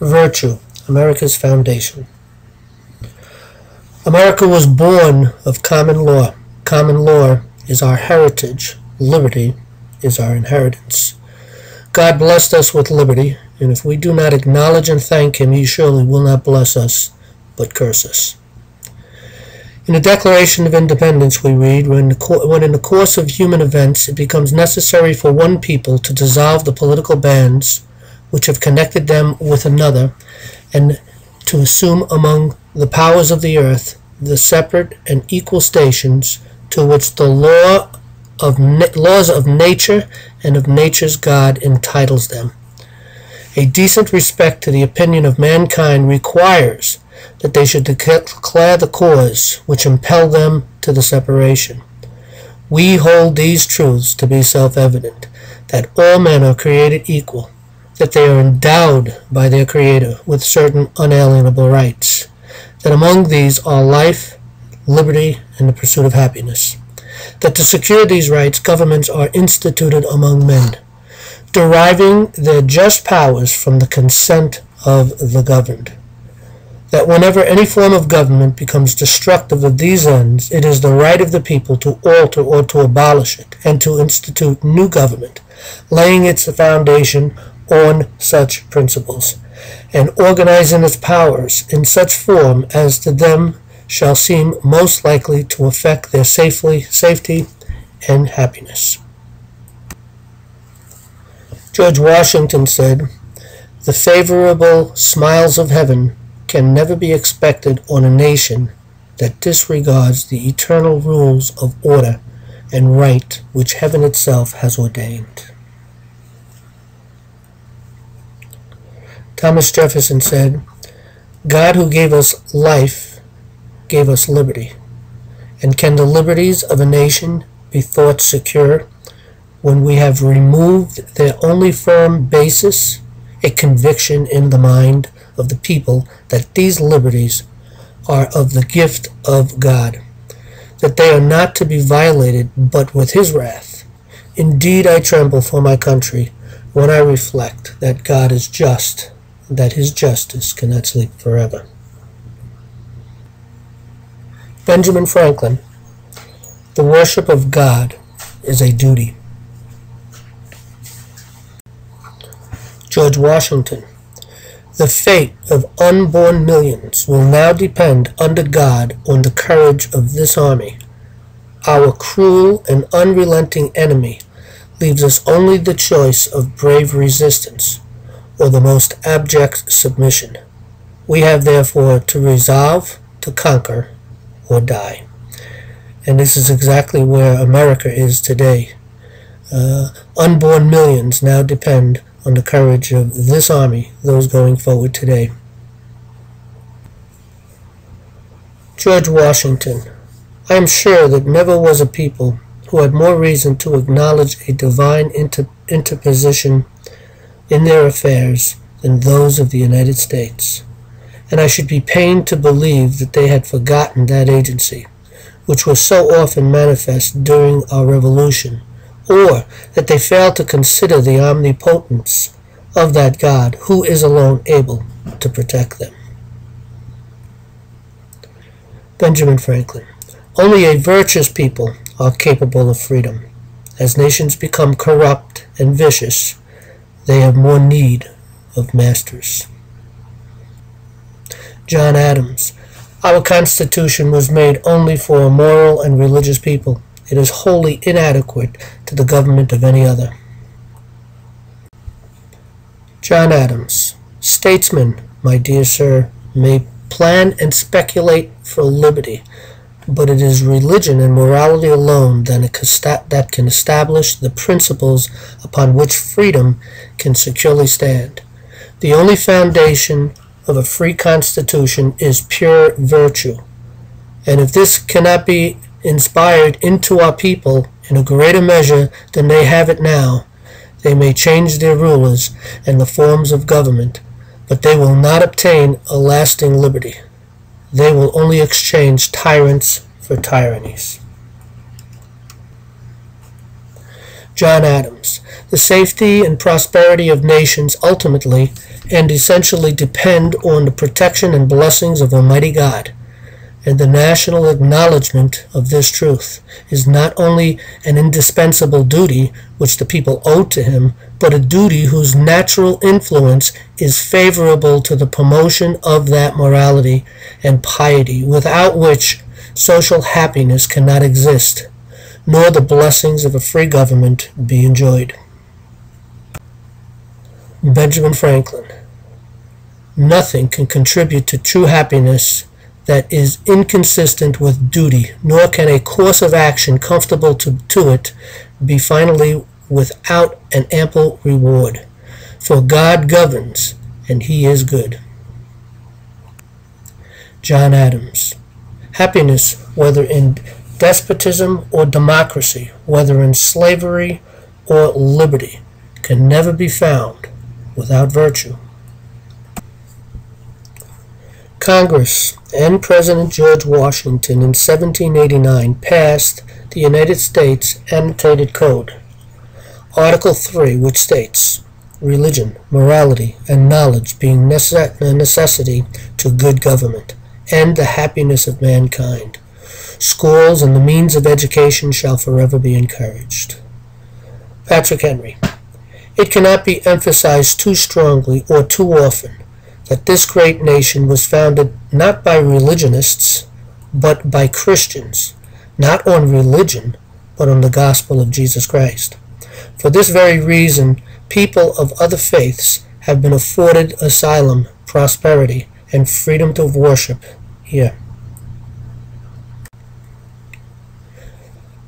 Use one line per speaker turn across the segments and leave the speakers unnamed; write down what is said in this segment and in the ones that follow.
Virtue, America's foundation. America was born of common law. Common law is our heritage. Liberty is our inheritance. God blessed us with liberty, and if we do not acknowledge and thank Him, He surely will not bless us, but curse us. In the Declaration of Independence we read, when in the course of human events it becomes necessary for one people to dissolve the political bands which have connected them with another, and to assume among the powers of the earth the separate and equal stations to which the laws of nature and of nature's God entitles them. A decent respect to the opinion of mankind requires that they should declare the cause which impel them to the separation. We hold these truths to be self-evident, that all men are created equal, that they are endowed by their Creator with certain unalienable rights, that among these are life, liberty, and the pursuit of happiness, that to secure these rights governments are instituted among men, deriving their just powers from the consent of the governed, that whenever any form of government becomes destructive of these ends, it is the right of the people to alter or to abolish it, and to institute new government, laying its foundation on such principles, and organizing its powers in such form as to them shall seem most likely to affect their safety and happiness. George Washington said, "The favorable smiles of heaven can never be expected on a nation that disregards the eternal rules of order and right which heaven itself has ordained." Thomas Jefferson said, "God who gave us life gave us liberty. And can the liberties of a nation be thought secure when we have removed their only firm basis, a conviction in the mind of the people that these liberties are of the gift of God, that they are not to be violated but with His wrath? Indeed, I tremble for my country when I reflect that God is just, that His justice cannot sleep forever." Benjamin Franklin, "The worship of God is a duty." George Washington, "The fate of unborn millions will now depend under God on the courage of this army. Our cruel and unrelenting enemy leaves us only the choice of brave resistance or the most abject submission. We have therefore to resolve to conquer or die." And this is exactly where America is today. Unborn millions now depend on the courage of this army, those going forward today. George Washington, "I am sure that never was a people who had more reason to acknowledge a divine interposition in their affairs than those of the United States, and I should be pained to believe that they had forgotten that agency, which was so often manifest during our Revolution, or that they failed to consider the omnipotence of that God who is alone able to protect them." Benjamin Franklin, "Only a virtuous people are capable of freedom. As nations become corrupt and vicious, they have more need of masters." John Adams, "Our Constitution was made only for a moral and religious people. It is wholly inadequate to the government of any other." John Adams, "Statesmen, my dear sir, may plan and speculate for liberty, but it is religion and morality alone that can establish the principles upon which freedom can securely stand. The only foundation of a free constitution is pure virtue, and if this cannot be inspired into our people in a greater measure than they have it now, they may change their rulers and the forms of government, but they will not obtain a lasting liberty. They will only exchange tyrants for tyrannies." John Adams. The safety and prosperity of nations ultimately and essentially depend on the protection and blessings of Almighty God, and the national acknowledgement of this truth is not only an indispensable duty which the people owe to him, but a duty whose natural influence is favorable to the promotion of that morality and piety without which social happiness cannot exist, nor the blessings of a free government be enjoyed. Benjamin Franklin. Nothing can contribute to true happiness that is inconsistent with duty, nor can a course of action conformable to it be finally without an ample reward. For God governs, and he is good. John Adams. Happiness, whether in despotism or democracy, whether in slavery or liberty, can never be found without virtue. Congress and President George Washington in 1789 passed the United States Annotated Code, Article 3, which states, religion, morality, and knowledge being a necessity to good government and the happiness of mankind. Schools and the means of education shall forever be encouraged. Patrick Henry. It cannot be emphasized too strongly or too often that this great nation was founded not by religionists, but by Christians, not on religion, but on the gospel of Jesus Christ. For this very reason, people of other faiths have been afforded asylum, prosperity, and freedom to worship here.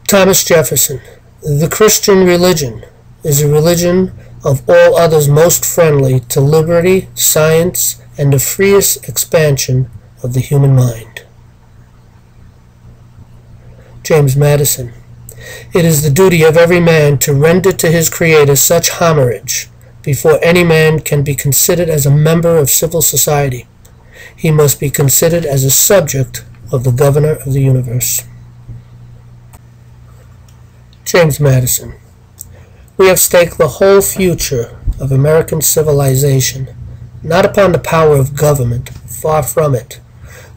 Thomas Jefferson. The Christian religion is a religion of all others most friendly to liberty, science, and the freest expansion of the human mind. James Madison. It is the duty of every man to render to his Creator such homage before any man can be considered as a member of civil society. He must be considered as a subject of the governor of the universe. James Madison. We have staked the whole future of American civilization, not upon the power of government, far from it.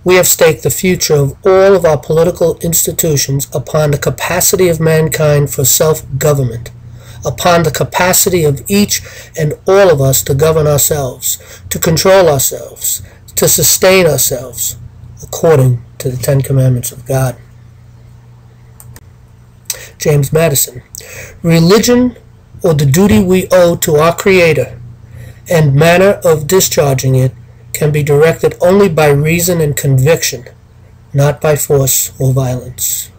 We have staked the future of all of our political institutions upon the capacity of mankind for self-government, upon the capacity of each and all of us to govern ourselves, to control ourselves, to sustain ourselves, according to the Ten Commandments of God. James Madison. Religion, or the duty we owe to our Creator, and manner of discharging it, can be directed only by reason and conviction, not by force or violence.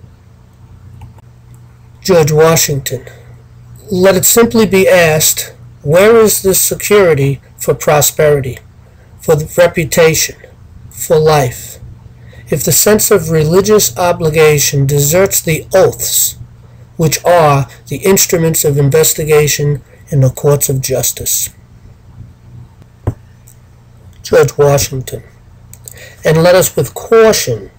George Washington. Let it simply be asked, where is the security for prosperity, for the reputation, for life, if the sense of religious obligation deserts the oaths, which are the instruments of investigation in the courts of justice? George Washington. And let us with caution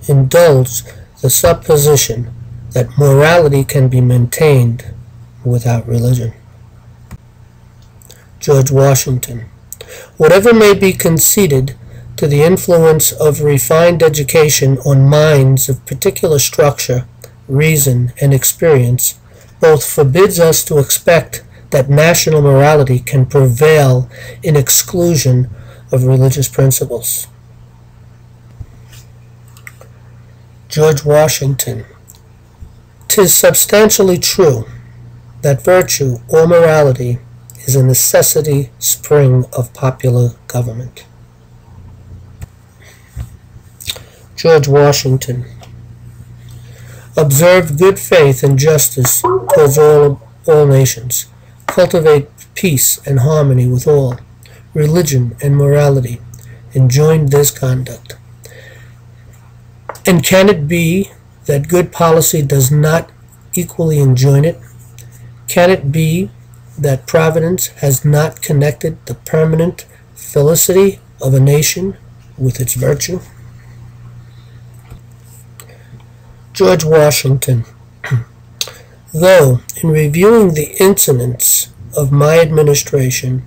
indulge the supposition that morality can be maintained without religion. George Washington. Whatever may be conceded to the influence of refined education on minds of particular structure, reason, and experience, both forbids us to expect that national morality can prevail in exclusion of religious principles. George Washington. 'Tis substantially true that virtue or morality is a necessity spring of popular government. George Washington. Observe good faith and justice towards all nations. Cultivate peace and harmony with all, religion and morality, enjoin this conduct. And can it be that good policy does not equally enjoin it? Can it be that Providence has not connected the permanent felicity of a nation with its virtue? George Washington. Though, in reviewing the incidents of my administration,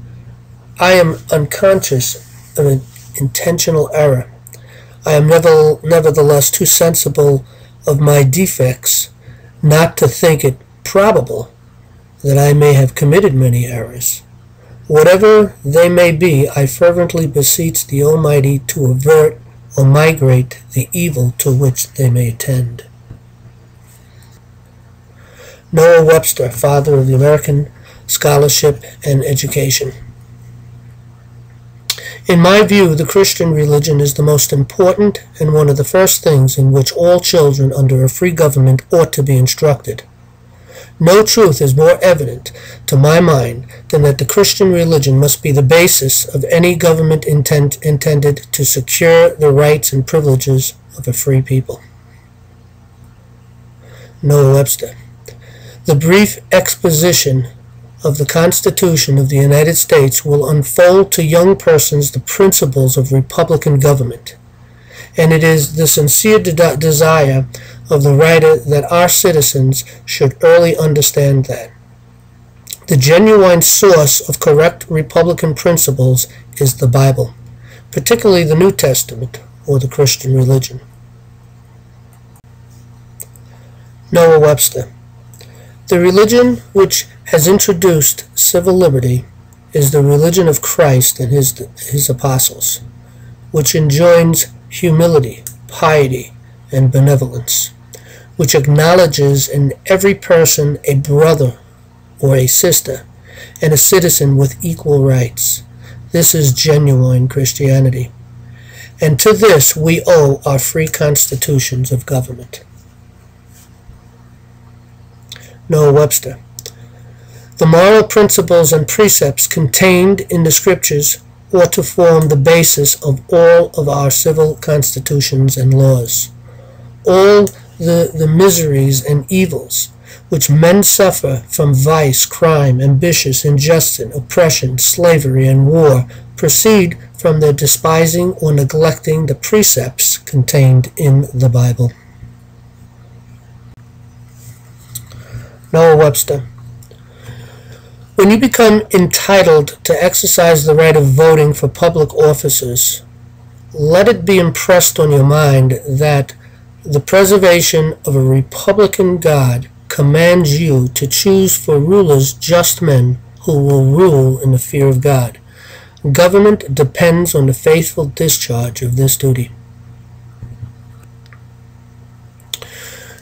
I am unconscious of an intentional error, I am nevertheless too sensible of my defects not to think it probable that I may have committed many errors. Whatever they may be, I fervently beseech the Almighty to avert or migrate the evil to which they may tend. Noah Webster, father of the American scholarship and education. In my view, the Christian religion is the most important and one of the first things in which all children under a free government ought to be instructed. No truth is more evident to my mind than that the Christian religion must be the basis of any government intended to secure the rights and privileges of a free people. Noah Webster. The brief exposition of the Constitution of the United States will unfold to young persons the principles of republican government, and it is the sincere desire of the writer that our citizens should early understand that the genuine source of correct republican principles is the Bible, particularly the New Testament, or the Christian religion. Noah Webster. The religion which has introduced civil liberty is the religion of Christ and his apostles, which enjoins humility, piety, and benevolence, which acknowledges in every person a brother or a sister and a citizen with equal rights. This is genuine Christianity, and to this we owe our free constitutions of government. Noah Webster. The moral principles and precepts contained in the Scriptures ought to form the basis of all of our civil constitutions and laws. All the miseries and evils which men suffer from vice, crime, ambitious, injustice, oppression, slavery, and war proceed from their despising or neglecting the precepts contained in the Bible. Noah Webster. When you become entitled to exercise the right of voting for public officers, let it be impressed on your mind that the preservation of a republican God commands you to choose for rulers just men who will rule in the fear of God. Government depends on the faithful discharge of this duty.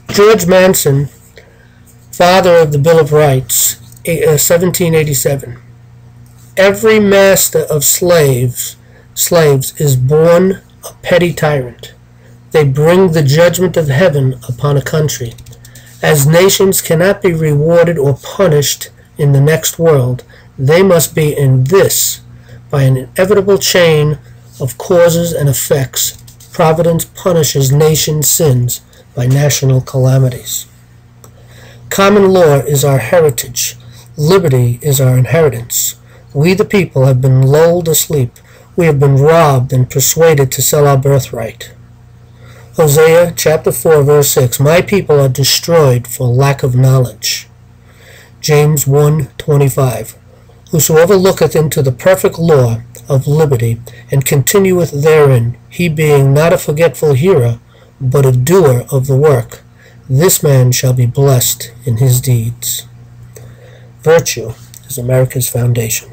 George Manson, father of the Bill of Rights, 1787. Every master of slaves is born a petty tyrant. They bring the judgment of heaven upon a country. As nations cannot be rewarded or punished in the next world, they must be in this by an inevitable chain of causes and effects. Providence punishes nation sins by national calamities. Common law is our heritage. Liberty is our inheritance. We the people have been lulled asleep. We have been robbed and persuaded to sell our birthright. Hosea chapter 4 verse 6. My people are destroyed for lack of knowledge. James 1:25. Whosoever looketh into the perfect law of liberty and continueth therein, he being not a forgetful hearer, but a doer of the work, this man shall be blessed in his deeds. Virtue is America's foundation.